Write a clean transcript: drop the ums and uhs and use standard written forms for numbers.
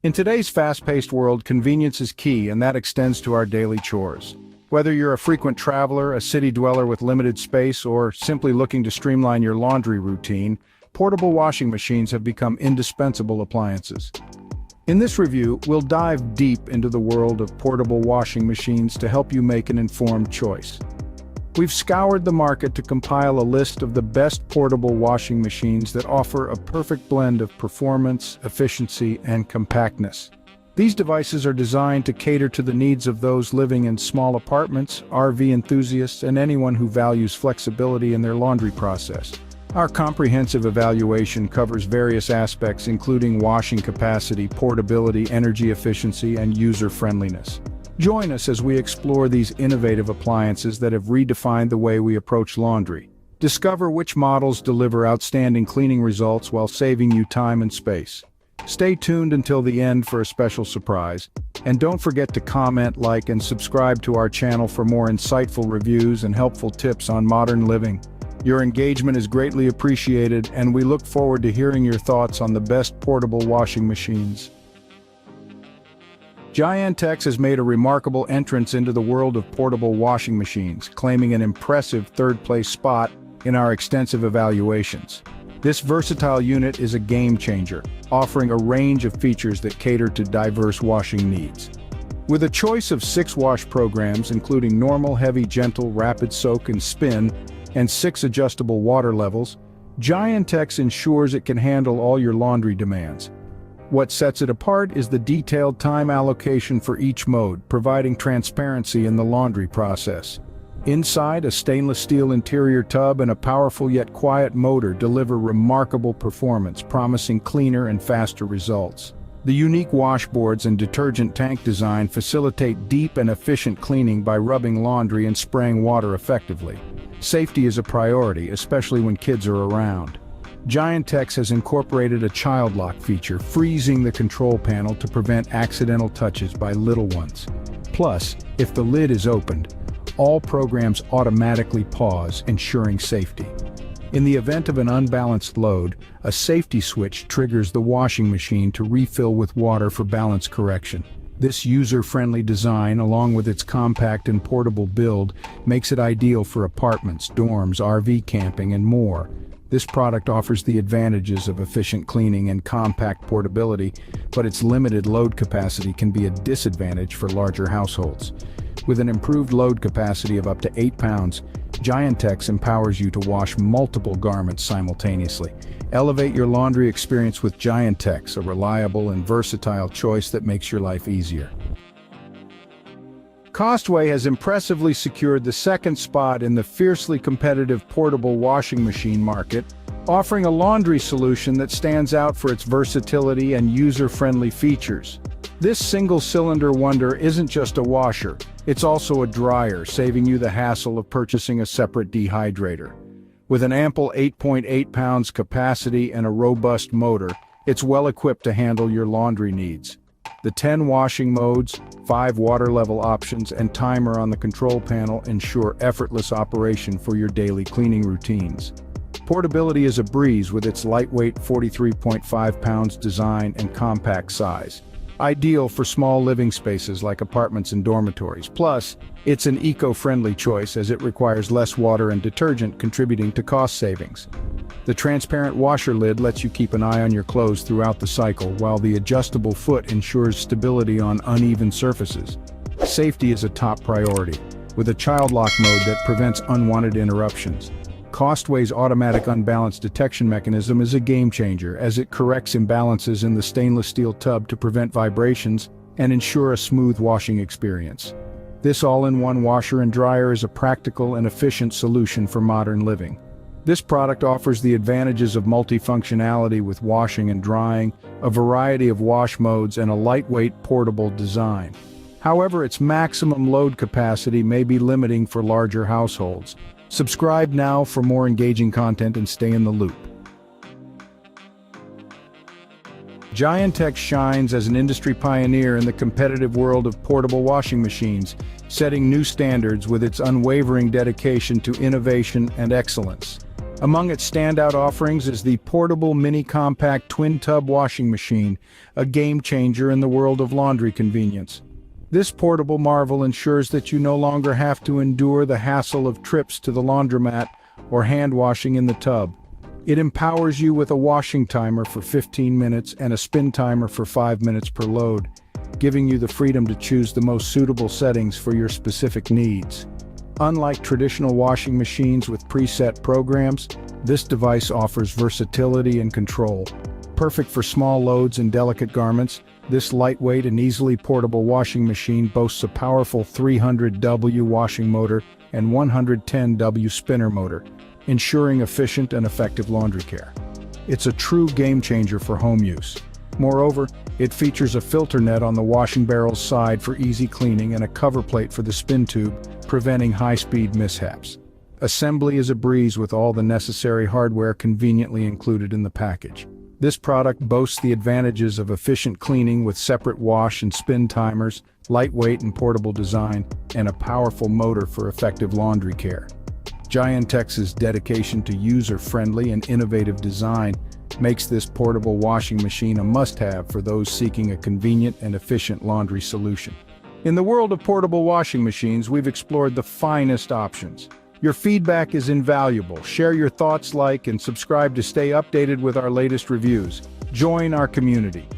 In today's fast-paced world, convenience is key, and that extends to our daily chores. Whether you're a frequent traveler, a city dweller with limited space, or simply looking to streamline your laundry routine, portable washing machines have become indispensable appliances. In this review, we'll dive deep into the world of portable washing machines to help you make an informed choice. We've scoured the market to compile a list of the best portable washing machines that offer a perfect blend of performance, efficiency, and compactness. These devices are designed to cater to the needs of those living in small apartments, RV enthusiasts, and anyone who values flexibility in their laundry process. Our comprehensive evaluation covers various aspects including washing capacity, portability, energy efficiency, and user-friendliness. Join us as we explore these innovative appliances that have redefined the way we approach laundry. Discover which models deliver outstanding cleaning results while saving you time and space. Stay tuned until the end for a special surprise, and don't forget to comment, like, and subscribe to our channel for more insightful reviews and helpful tips on modern living. Your engagement is greatly appreciated, and we look forward to hearing your thoughts on the best portable washing machines. Giantex has made a remarkable entrance into the world of portable washing machines, claiming an impressive third-place spot in our extensive evaluations. This versatile unit is a game-changer, offering a range of features that cater to diverse washing needs. With a choice of 6 wash programs including normal, heavy, gentle, rapid soak, and spin, and 6 adjustable water levels, Giantex ensures it can handle all your laundry demands. What sets it apart is the detailed time allocation for each mode, providing transparency in the laundry process. Inside, a stainless steel interior tub and a powerful yet quiet motor deliver remarkable performance, promising cleaner and faster results. The unique washboards and detergent tank design facilitate deep and efficient cleaning by rubbing laundry and spraying water effectively. Safety is a priority, especially when kids are around. Giantex has incorporated a child lock feature, freezing the control panel to prevent accidental touches by little ones. Plus, if the lid is opened, all programs automatically pause, ensuring safety. In the event of an unbalanced load, a safety switch triggers the washing machine to refill with water for balance correction. This user-friendly design, along with its compact and portable build, makes it ideal for apartments, dorms, RV camping, and more. This product offers the advantages of efficient cleaning and compact portability, but its limited load capacity can be a disadvantage for larger households. With an improved load capacity of up to 8 pounds, Giantex empowers you to wash multiple garments simultaneously. Elevate your laundry experience with Giantex, a reliable and versatile choice that makes your life easier. COSTWAY has impressively secured the second spot in the fiercely competitive portable washing machine market, offering a laundry solution that stands out for its versatility and user-friendly features. This single-cylinder wonder isn't just a washer, it's also a dryer, saving you the hassle of purchasing a separate dehydrator. With an ample 8.8 pounds capacity and a robust motor, it's well-equipped to handle your laundry needs. The 10 washing modes, 5 water level options, and timer on the control panel ensure effortless operation for your daily cleaning routines. Portability is a breeze with its lightweight 43.5 pounds design and compact size. Ideal for small living spaces like apartments and dormitories. Plus, it's an eco-friendly choice as it requires less water and detergent, contributing to cost savings. The transparent washer lid lets you keep an eye on your clothes throughout the cycle, while the adjustable foot ensures stability on uneven surfaces. Safety is a top priority, with a child lock mode that prevents unwanted interruptions. COSTWAY's automatic unbalance detection mechanism is a game-changer as it corrects imbalances in the stainless steel tub to prevent vibrations and ensure a smooth washing experience. This all-in-one washer and dryer is a practical and efficient solution for modern living. This product offers the advantages of multifunctionality with washing and drying, a variety of wash modes, and a lightweight, portable design. However, its maximum load capacity may be limiting for larger households. Subscribe now for more engaging content and stay in the loop. Giantex shines as an industry pioneer in the competitive world of portable washing machines, setting new standards with its unwavering dedication to innovation and excellence. Among its standout offerings is the portable mini-compact twin-tub washing machine, a game-changer in the world of laundry convenience. This portable marvel ensures that you no longer have to endure the hassle of trips to the laundromat or hand washing in the tub. It empowers you with a washing timer for 15 minutes and a spin timer for 5 minutes per load, giving you the freedom to choose the most suitable settings for your specific needs. Unlike traditional washing machines with preset programs, this device offers versatility and control. Perfect for small loads and delicate garments, this lightweight and easily portable washing machine boasts a powerful 300W washing motor and 110W spinner motor, ensuring efficient and effective laundry care. It's a true game changer for home use. Moreover, it features a filter net on the washing barrel's side for easy cleaning and a cover plate for the spin tube, preventing high-speed mishaps. Assembly is a breeze with all the necessary hardware conveniently included in the package. This product boasts the advantages of efficient cleaning with separate wash and spin timers, lightweight and portable design, and a powerful motor for effective laundry care. Giantex's dedication to user-friendly and innovative design makes this portable washing machine a must-have for those seeking a convenient and efficient laundry solution. In the world of portable washing machines, we've explored the finest options. Your feedback is invaluable. Share your thoughts, like, and subscribe to stay updated with our latest reviews. Join our community.